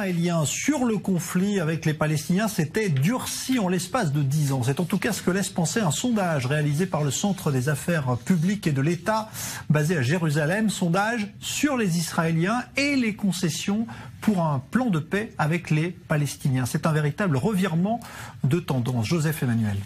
israéliens sur le conflit avec les Palestiniens s'était durci en l'espace de 10 ans. C'est en tout cas ce que laisse penser un sondage réalisé par le Centre des affaires publiques et de l'État basé à Jérusalem. Sondage sur les Israéliens et les concessions pour un plan de paix avec les Palestiniens. C'est un véritable revirement de tendance. Joseph Emmanuel.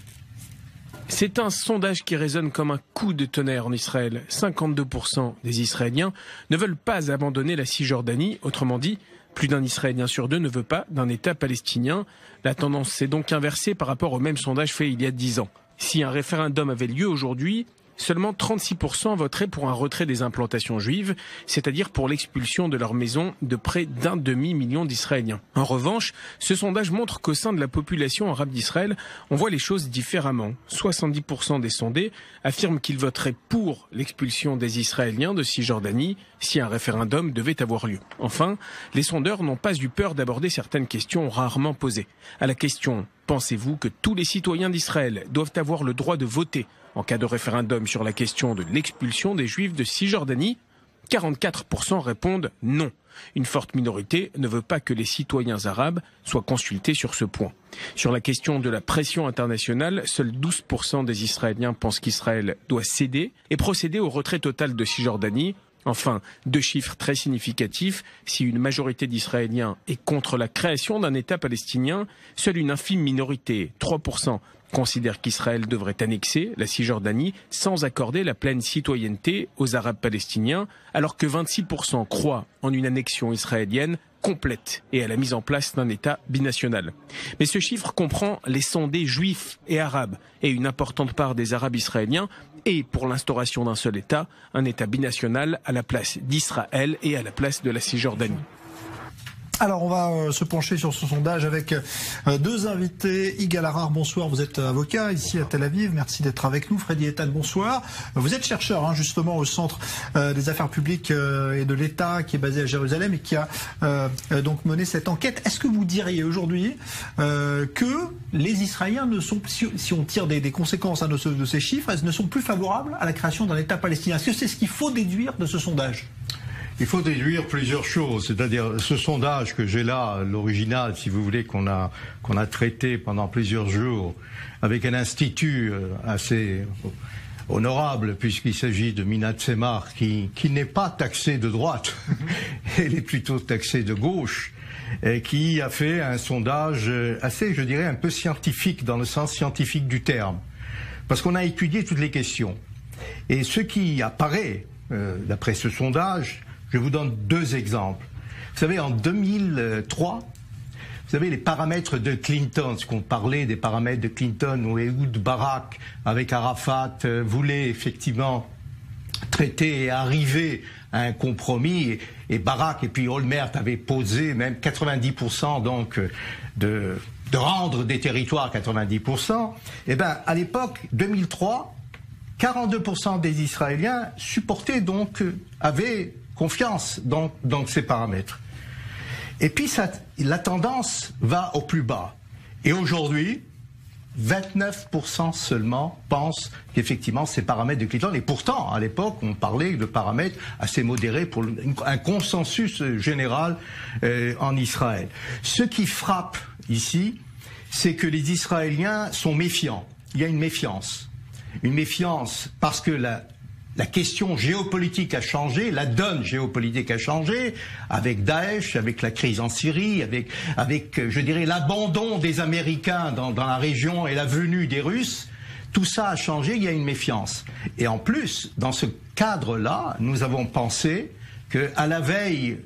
C'est un sondage qui résonne comme un coup de tonnerre en Israël. 52% des Israéliens ne veulent pas abandonner la Cisjordanie. Autrement dit, plus d'un Israélien sur deux ne veut pas d'un État palestinien. La tendance s'est donc inversée par rapport au même sondage fait il y a 10 ans. Si un référendum avait lieu aujourd'hui, seulement 36% voteraient pour un retrait des implantations juives, c'est-à-dire pour l'expulsion de leur maison de près d'un demi-million d'Israéliens. En revanche, ce sondage montre qu'au sein de la population arabe d'Israël, on voit les choses différemment. 70% des sondés affirment qu'ils voteraient pour l'expulsion des Israéliens de Cisjordanie si un référendum devait avoir lieu. Enfin, les sondeurs n'ont pas eu peur d'aborder certaines questions rarement posées. À la question « Pensez-vous que tous les citoyens d'Israël doivent avoir le droit de voter ?» En cas de référendum sur la question de l'expulsion des Juifs de Cisjordanie, 44% répondent non. Une forte minorité ne veut pas que les citoyens arabes soient consultés sur ce point. Sur la question de la pression internationale, seuls 12% des Israéliens pensent qu'Israël doit céder et procéder au retrait total de Cisjordanie. Enfin, deux chiffres très significatifs. Si une majorité d'Israéliens est contre la création d'un État palestinien, seule une infime minorité, 3%, considère qu'Israël devrait annexer la Cisjordanie sans accorder la pleine citoyenneté aux Arabes palestiniens, alors que 26% croient en une annexion israélienne complète et à la mise en place d'un État binational. Mais ce chiffre comprend les sondés juifs et arabes et une importante part des Arabes israéliens et pour l'instauration d'un seul État, un État binational à la place d'Israël et à la place de la Cisjordanie. Alors on va se pencher sur ce sondage avec deux invités. Yigal Harrar, bonsoir, vous êtes avocat ici à Tel Aviv, merci d'être avec nous. Freddy Eitan, bonsoir. Vous êtes chercheur justement au Centre des affaires publiques et de l'État qui est basé à Jérusalem et qui a donc mené cette enquête. Est-ce que vous diriez aujourd'hui que les Israéliens ne sont, si on tire des conséquences de ces chiffres, ne sont plus favorables à la création d'un État palestinien? Est-ce que c'est ce qu'il faut déduire de ce sondage? Il faut déduire plusieurs choses, c'est-à-dire ce sondage que j'ai là, l'original, si vous voulez, qu'on a traité pendant plusieurs jours avec un institut assez honorable, puisqu'il s'agit de Minat Semar, qui n'est pas taxé de droite, elle est plutôt taxée de gauche, et qui a fait un sondage assez, je dirais, un peu scientifique, dans le sens scientifique du terme, parce qu'on a étudié toutes les questions. Et ce qui apparaît, d'après ce sondage, je vous donne deux exemples. Vous savez, en 2003, vous savez, les paramètres de Clinton, ce qu'on parlait des paramètres de Clinton, où Ehud Barak, avec Arafat, voulait effectivement traiter et arriver à un compromis, et Barak et puis Olmert avaient posé même 90% donc de rendre des territoires 90%. Eh ben, à l'époque, 2003, 42% des Israéliens supportaient donc, avaient confiance dans ces paramètres. Et puis la tendance va au plus bas. Et aujourd'hui, 29% seulement pensent qu'effectivement ces paramètres de Clinton, et pourtant à l'époque on parlait de paramètres assez modérés pour un consensus général en Israël. Ce qui frappe ici, c'est que les Israéliens sont méfiants. Il y a une méfiance. Une méfiance parce que la question géopolitique a changé, la donne géopolitique a changé, avec Daesh, avec la crise en Syrie, avec je dirais, l'abandon des Américains dans la région et la venue des Russes. Tout ça a changé, il y a une méfiance. Et en plus, dans ce cadre-là, nous avons pensé qu'à la veille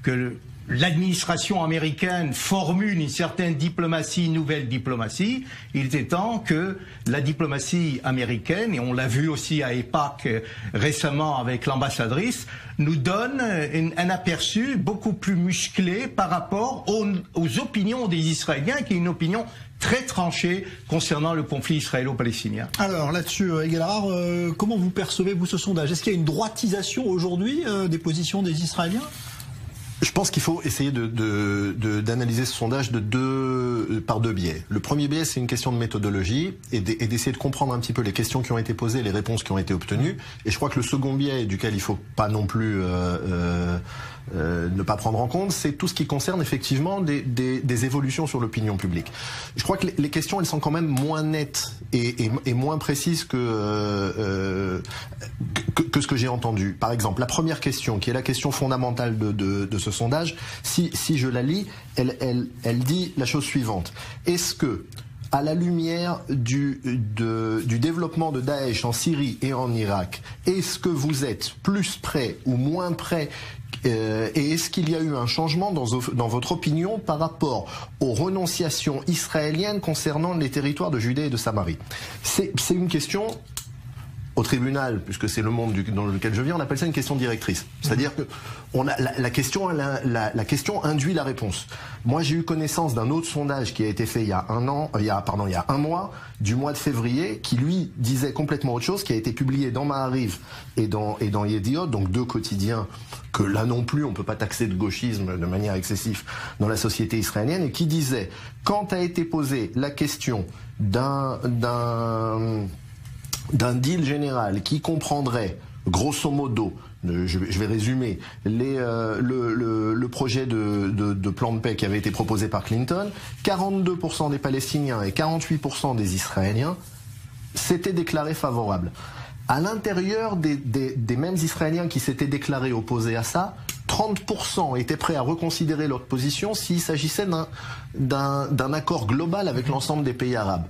que l'administration américaine formule une certaine diplomatie, une nouvelle diplomatie, il était temps que la diplomatie américaine, et on l'a vu aussi à EPAC récemment avec l'ambassadrice, nous donne un aperçu beaucoup plus musclé par rapport aux opinions des Israéliens, qui est une opinion très tranchée concernant le conflit israélo-palestinien. Alors là-dessus, Yigal Harrar, comment vous percevez-vous ce sondage? Est-ce qu'il y a une droitisation aujourd'hui des positions des Israéliens? Je pense qu'il faut essayer d'analyser ce sondage par deux biais. Le premier biais, c'est une question de méthodologie et d'essayer de comprendre un petit peu les questions qui ont été posées, les réponses qui ont été obtenues. Et je crois que le second biais, duquel il faut pas non plus ne pas prendre en compte, c'est tout ce qui concerne effectivement des évolutions sur l'opinion publique. Je crois que les questions, elles sont quand même moins nettes et moins précises que ce que j'ai entendu. Par exemple, la première question, qui est la question fondamentale de ce sondage, si je la lis, elle dit la chose suivante. Est-ce que, à la lumière du développement de Daesh en Syrie et en Irak, est-ce que vous êtes plus prêt ou moins prêt et est-ce qu'il y a eu un changement dans votre opinion par rapport aux renonciations israéliennes concernant les territoires de Judée et de Samarie? C'est une question au tribunal, puisque c'est le monde dans lequel je vis, on appelle ça une question directrice. C'est-à-dire que la question induit la réponse. Moi, j'ai eu connaissance d'un autre sondage qui a été fait il y a un mois, du mois de février, qui lui disait complètement autre chose, qui a été publié dans Maariv et dans Yediot, donc deux quotidiens que là non plus on peut pas taxer de gauchisme de manière excessive dans la société israélienne, et qui disait, quand a été posée la question d'un deal général qui comprendrait, grosso modo, je vais résumer, le projet de plan de paix qui avait été proposé par Clinton, 42% des Palestiniens et 48% des Israéliens s'étaient déclarés favorables. À l'intérieur des mêmes Israéliens qui s'étaient déclarés opposés à ça, 30% étaient prêts à reconsidérer leur position s'il s'agissait d'un accord global avec l'ensemble des pays arabes.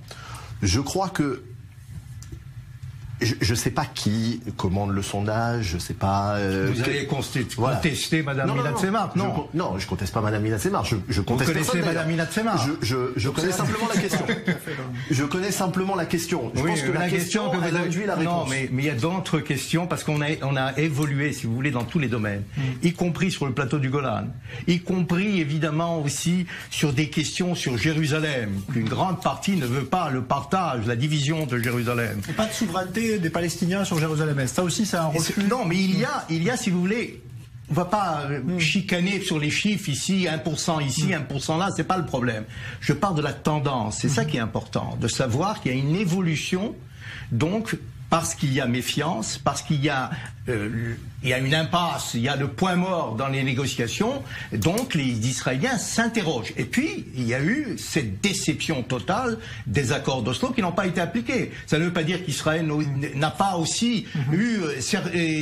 Je crois que je ne sais pas qui commande le sondage, je ne sais pas... Vous allez contester Madame Minat Semar? Non, je ne conteste pas Madame Minat Semar. Je conteste Vous connaissez Madame Minat Semar? Je connais simplement la question. Je connais simplement la question. Je pense que la question elle induit la réponse. Non, mais il y a d'autres questions, parce qu'on a évolué, si vous voulez, dans tous les domaines, y compris sur le plateau du Golan, y compris évidemment aussi sur des questions sur Jérusalem, qu'une grande partie ne veut pas le partage, la division de Jérusalem. Et pas de souveraineté des Palestiniens sur Jérusalem-Est. Ça aussi, c'est un refus. Non, mais il y a, si vous voulez, on va pas chicaner sur les chiffres ici, 1% ici, 1% là, c'est pas le problème. Je parle de la tendance, c'est ça qui est important, de savoir qu'il y a une évolution, donc parce qu'il y a méfiance, parce qu'il y a une impasse, il y a le point mort dans les négociations, donc les Israéliens s'interrogent. Et puis, il y a eu cette déception totale des accords d'Oslo qui n'ont pas été appliqués. Ça ne veut pas dire qu'Israël n'a pas aussi eu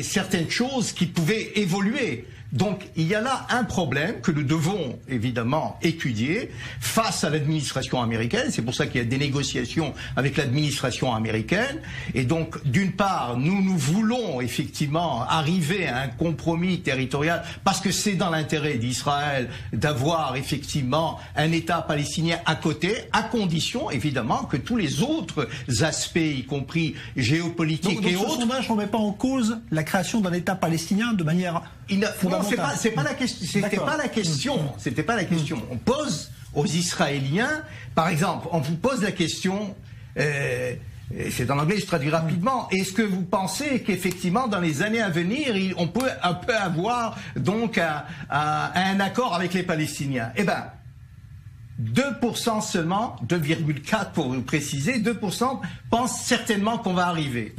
certaines choses qui pouvaient évoluer. Donc, il y a là un problème que nous devons évidemment étudier face à l'administration américaine. C'est pour ça qu'il y a des négociations avec l'administration américaine. Et donc, d'une part, nous voulons effectivement arriver à un compromis territorial parce que c'est dans l'intérêt d'Israël d'avoir effectivement un État palestinien à côté, à condition évidemment que tous les autres aspects, y compris géopolitiques et autres... Donc ce sondage ne remet pas en cause la création d'un État palestinien de manière... Non, c'est pas la question. C'était pas la question. C'était pas la question. On pose aux Israéliens, par exemple, on vous pose la question. C'est en anglais, je traduis rapidement. Est-ce que vous pensez qu'effectivement, dans les années à venir, on peut avoir donc un accord avec les Palestiniens? Eh ben, 2% seulement, 2,4 pour vous préciser, 2% pensent certainement qu'on va arriver.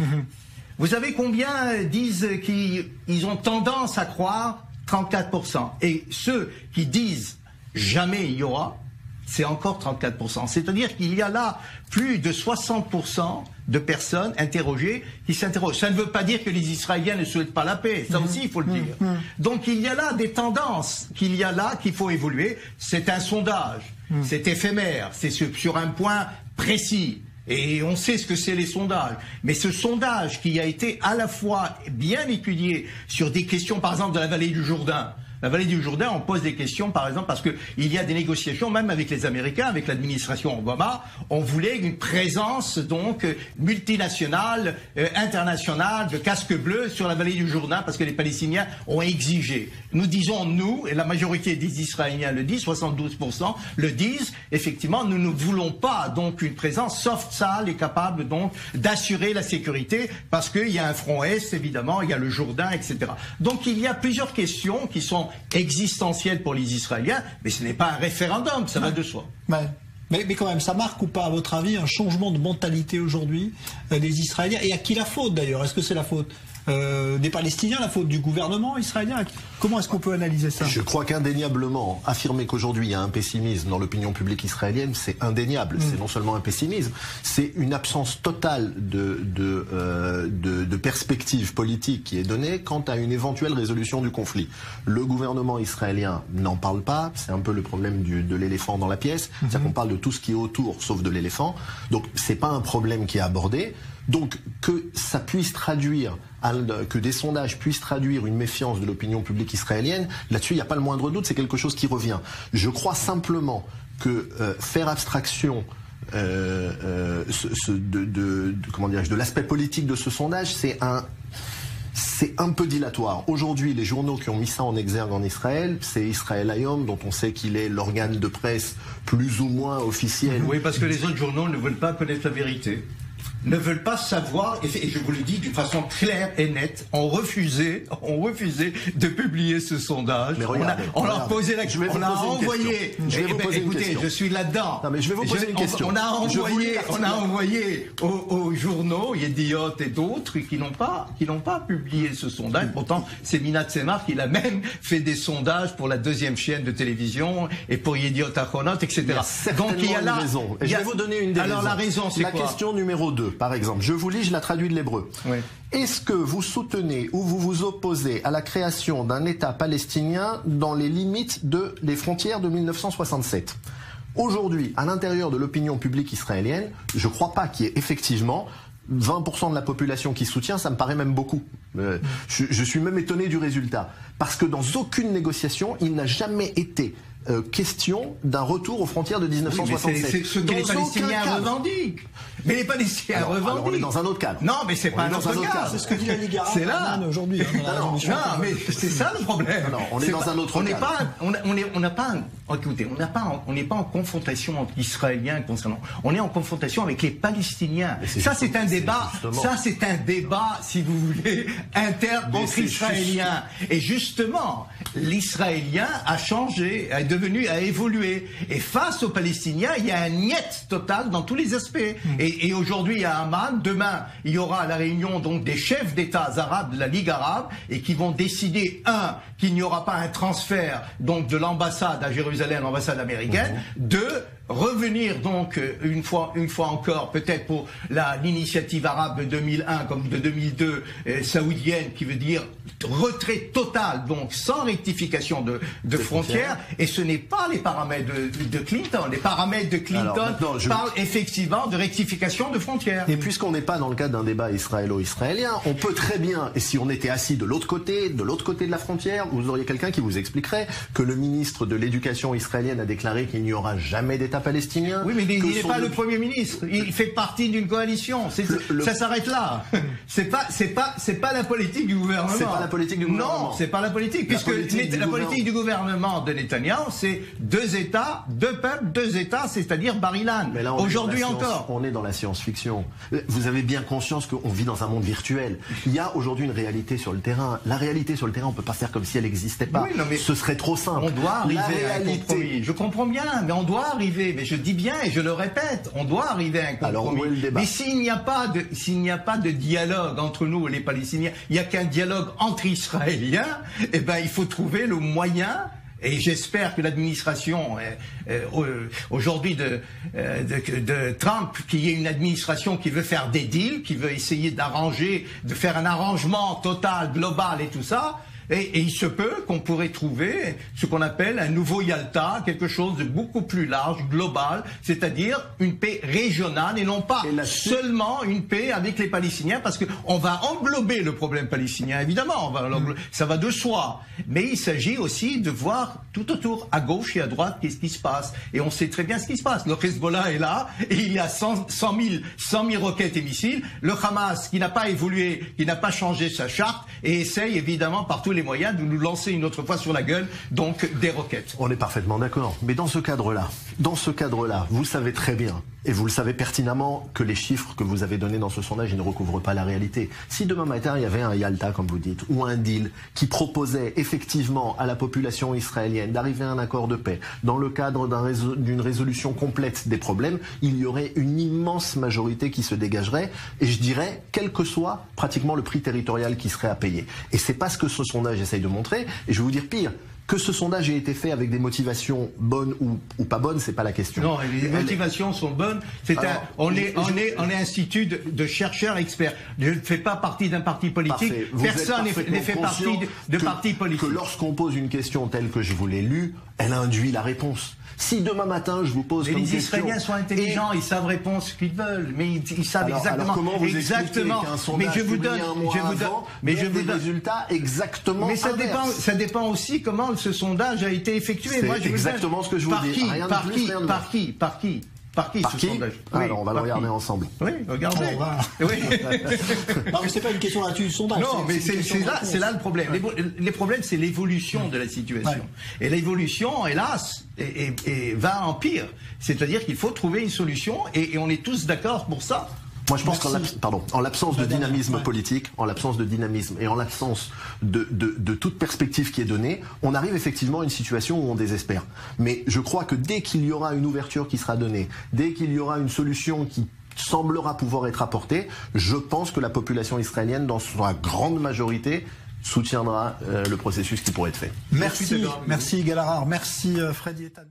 Vous savez combien disent qu'ils ont tendance à croire? 34%. Et ceux qui disent jamais il y aura, c'est encore 34%. C'est-à-dire qu'il y a là plus de 60% de personnes interrogées qui s'interrogent. Ça ne veut pas dire que les Israéliens ne souhaitent pas la paix. Ça aussi, il faut le dire. Donc il y a là des tendances qu'il faut évoluer. C'est un sondage. C'est éphémère. C'est sur un point précis. Et on sait ce que c'est les sondages. Mais ce sondage qui a été à la fois bien étudié sur des questions, par exemple, de la vallée du Jourdain. La vallée du Jourdain, on pose des questions, par exemple, parce que il y a des négociations, même avec les Américains, avec l'administration Obama, on voulait une présence, donc, multinationale, internationale, de casque bleu sur la vallée du Jourdain, parce que les Palestiniens ont exigé. Nous disons, nous, et la majorité des Israéliens le disent, 72% le disent, effectivement, nous ne voulons pas, donc, une présence soft, sale et capable, donc, d'assurer la sécurité, parce qu'il y a un front Est, évidemment, il y a le Jourdain, etc. Donc, il y a plusieurs questions qui sont existentielle pour les Israéliens, mais ce n'est pas un référendum, ça va de soi. Ouais. Mais quand même, ça marque ou pas, à votre avis, un changement de mentalité aujourd'hui des Israéliens? Et à qui la faute d'ailleurs? Est-ce que c'est la faute des Palestiniens, la faute du gouvernement israélien? Comment est-ce qu'on peut analyser ça? Je crois qu'indéniablement, affirmer qu'aujourd'hui il y a un pessimisme dans l'opinion publique israélienne, c'est indéniable. C'est non seulement un pessimisme, c'est une absence totale de perspective politique qui est donnée quant à une éventuelle résolution du conflit. Le gouvernement israélien n'en parle pas, c'est un peu le problème de l'éléphant dans la pièce, c'est-à-dire qu'on parle de tout ce qui est autour sauf de l'éléphant, donc c'est pas un problème qui est abordé. Donc que ça puisse traduire, que des sondages puissent traduire une méfiance de l'opinion publique israélienne, là-dessus il n'y a pas le moindre doute, c'est quelque chose qui revient. Je crois simplement que faire abstraction de l'aspect politique de ce sondage, c'est un peu dilatoire. Aujourd'hui, les journaux qui ont mis ça en exergue en Israël, c'est Israël Hayom, dont on sait qu'il est l'organe de presse plus ou moins officiel. Oui, parce que les autres journaux ne veulent pas connaître la vérité, ne veulent pas savoir, et je vous le dis d'une façon claire et nette, ont refusé de publier ce sondage. Mais regardez, on leur posait la question, on a envoyé. Écoutez, je suis là-dedans. Non, mais je vais vous poser une question. On a envoyé aux journaux, Yediot et d'autres, qui n'ont pas publié ce sondage. Pourtant, c'est Minat Semar qui a même fait des sondages pour la deuxième chaîne de télévision et pour Yediot Achronot, etc. Donc il y a une raison. Et je vais vous donner une des raisons. Alors la raison, c'est quoi? La question numéro 2. Par exemple, je vous lis, je la traduis de l'hébreu. Oui. Est-ce que vous soutenez ou vous vous opposez à la création d'un État palestinien dans les limites des frontières de 1967 ? Aujourd'hui, à l'intérieur de l'opinion publique israélienne, je ne crois pas qu'il y ait effectivement 20% de la population qui soutient, ça me paraît même beaucoup. Je suis même étonné du résultat. Parce que dans aucune négociation, il n'a jamais été question d'un retour aux frontières de 1967. Oui, c'est ce que les Palestiniens revendiquent. Mais les Palestiniens revendiquent. Alors on est dans un autre cadre. Non, mais c'est pas un autre cadre. C'est ce que dit la Ligue arabe. C'est là aujourd'hui. Non, mais c'est ça le problème. Non, on est dans un autre cadre. On n'est pas en confrontation entre Israéliens concernant. On est en confrontation avec les Palestiniens. Ça, c'est un débat. Ça, c'est un débat, si vous voulez, interne entre Israéliens. Et justement, l'Israélien a changé, a évolué. Et face aux Palestiniens, il y a un niet total dans tous les aspects. Et aujourd'hui à Amman, demain, il y aura la réunion donc des chefs d'État arabes de la Ligue arabe et qui vont décider, qu'il n'y aura pas un transfert donc de l'ambassade à Jérusalem, l'ambassade américaine, revenir donc une fois encore peut-être pour l'initiative arabe de 2001 comme de 2002 saoudienne qui veut dire retrait total donc sans rectification de frontières et ce n'est pas les paramètres de Clinton. Les paramètres de Clinton parlent effectivement de rectification de frontières. Et puisqu'on n'est pas dans le cadre d'un débat israélo-israélien, on peut très bien, et si on était assis de l'autre côté de la frontière, vous auriez quelqu'un qui vous expliquerait que le ministre de l'éducation israélienne a déclaré qu'il n'y aura jamais d'État palestinien. Oui, mais il n'est pas le Premier ministre. Il fait partie d'une coalition. Ça s'arrête là. C'est pas la politique du gouvernement. C'est pas la politique du gouvernement. Non, c'est pas la politique. Puisque la politique du gouvernement de Netanyahou, c'est 2 États, 2 peuples, 2 États, c'est-à-dire Bar-Ilan. Aujourd'hui encore. On est dans la science-fiction. Vous avez bien conscience qu'on vit dans un monde virtuel. Il y a aujourd'hui une réalité sur le terrain. La réalité sur le terrain, on peut pas faire comme si elle n'existait pas. Oui, non, mais ce serait trop simple. On doit arriver à un compromis. Je comprends bien, mais on doit arriver. Mais je dis bien et je le répète, on doit arriver à un compromis. Alors, où est le débat ? Mais s'il n'y a pas de dialogue entre nous et les Palestiniens, il n'y a qu'un dialogue entre Israéliens, eh ben il faut trouver le moyen. Et j'espère que l'administration aujourd'hui de Trump, qu'il y ait une administration qui veut faire des deals, qui veut essayer d'arranger, de faire un arrangement total, global et tout ça. Et il se peut qu'on pourrait trouver ce qu'on appelle un nouveau Yalta, quelque chose de beaucoup plus large, global, c'est-à-dire une paix régionale et non pas seulement une paix avec les Palestiniens, parce qu'on va englober le problème palestinien, évidemment, ça va de soi. Mais il s'agit aussi de voir tout autour, à gauche et à droite, qu'est-ce qui se passe. Et on sait très bien ce qui se passe. Le Hezbollah est là, et il y a 100 000 roquettes et missiles. Le Hamas, qui n'a pas évolué, qui n'a pas changé sa charte, et essaye évidemment par tous les moyens de nous lancer une autre fois sur la gueule, donc des roquettes. On est parfaitement d'accord. Mais dans ce cadre-là, vous savez très bien, et vous le savez pertinemment, que les chiffres que vous avez donnés dans ce sondage, ils ne recouvrent pas la réalité. Si demain matin, il y avait un Yalta, comme vous dites, ou un deal qui proposait effectivement à la population israélienne d'arriver à un accord de paix, dans le cadre d'une résolution complète des problèmes, il y aurait une immense majorité qui se dégagerait, et je dirais, quel que soit pratiquement le prix territorial qui serait à payer. Et c'est pas ce que ce sondage essaye de montrer, et je vais vous dire pire. Que ce sondage ait été fait avec des motivations bonnes ou pas bonnes, c'est pas la question. Non, les motivations sont bonnes. On est institut de chercheurs experts. Je ne fais pas partie d'un parti politique. Personne n'est fait partie de parti politique. Que lorsqu'on pose une question telle que je vous l'ai lue, elle induit la réponse. Si demain matin je vous pose comme question... Les Israéliens sont intelligents, ils savent répondre ce qu'ils veulent, mais ils savent exactement. Alors comment vous expliquez qu'un sondage je vous donne résultats exactement mais ça dépend aussi comment ce sondage a été effectué. C'est exactement ce que je vous dis. Par qui ce sondage? Alors on va le regarder ensemble. Oui, regardez. Non, mais c'est pas une question là-dessus du sondage. Non, mais c'est là le problème. Les problèmes, c'est l'évolution de la situation. Ouais. Et l'évolution, hélas, va en pire. C'est-à-dire qu'il faut trouver une solution, et on est tous d'accord pour ça. Moi, je pense qu'en l'absence de dynamisme politique, en l'absence de dynamisme et en l'absence de toute perspective qui est donnée, on arrive effectivement à une situation où on désespère. Mais je crois que dès qu'il y aura une ouverture qui sera donnée, dès qu'il y aura une solution qui semblera pouvoir être apportée, je pense que la population israélienne, dans sa grande majorité, soutiendra le processus qui pourrait être fait. Merci Yigal Harari, merci Freddy Ethan.